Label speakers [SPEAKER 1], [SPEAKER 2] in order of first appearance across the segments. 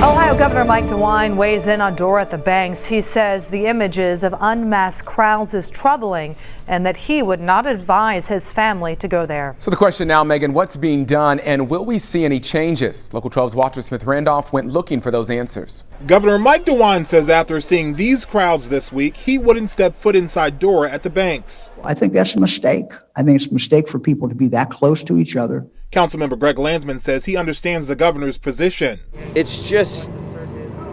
[SPEAKER 1] Ohio Governor Mike DeWine weighs in on DORA at the Banks. He says the images of unmasked crowds is troubling and that he would not advise his family to go there.
[SPEAKER 2] So the question now, Megan, what's being done and will we see any changes? Local 12's Walter Smith-Randolph went looking for those answers.
[SPEAKER 3] Governor Mike DeWine says after seeing these crowds this week, he wouldn't step foot inside DORA at the Banks.
[SPEAKER 4] I think that's a mistake. I think it's a mistake for people to be that close to each other.
[SPEAKER 3] Councilmember Greg Landsman says he understands the governor's position.
[SPEAKER 5] It's just,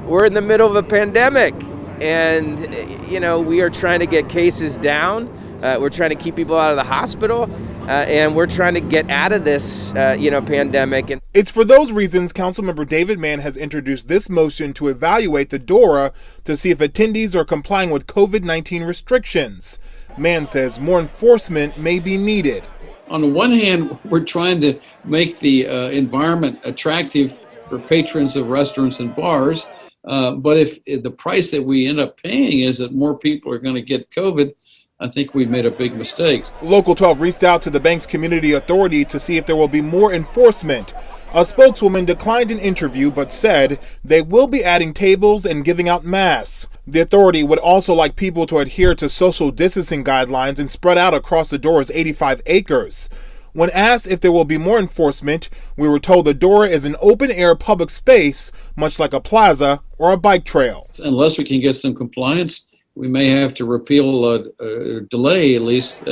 [SPEAKER 5] we're in the middle of a pandemic and, we are trying to get cases down. We're trying to keep people out of the hospital and we're trying to get out of this, pandemic. And
[SPEAKER 3] it's for those reasons Councilmember David Mann has introduced this motion to evaluate the DORA to see if attendees are complying with COVID-19 restrictions. Mann says more enforcement may be needed.
[SPEAKER 6] On the one hand, we're trying to make the environment attractive for patrons of restaurants and bars. But if the price that we end up paying is that more people are going to get COVID, I think we've made a big mistake.
[SPEAKER 3] Local 12 reached out to the Banks Community Authority to see if there will be more enforcement. A spokeswoman declined an interview but said they will be adding tables and giving out masks. The authority would also like people to adhere to social distancing guidelines and spread out across the DORA's 85 acres. When asked if there will be more enforcement, we were told the DORA is an open-air public space, much like a plaza or a bike trail.
[SPEAKER 6] Unless we can get some compliance, we may have to repeal or delay at least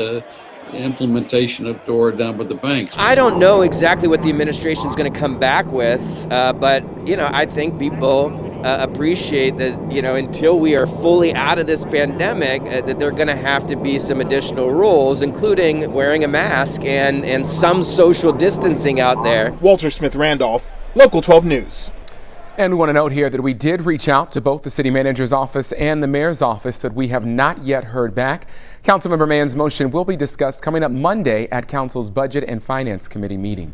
[SPEAKER 6] implementation of DORA down by the Banks.
[SPEAKER 5] I don't know exactly what the administration is going to come back with, but, I think people appreciate that, until we are fully out of this pandemic, that there are going to have to be some additional rules, including wearing a mask and some social distancing out there.
[SPEAKER 3] Walter Smith-Randolph, Local 12 News.
[SPEAKER 2] And we want to note here that we did reach out to both the city manager's office and the mayor's office, but we have not yet heard back. Councilmember Mann's motion will be discussed coming up Monday at Council's Budget and Finance Committee meeting.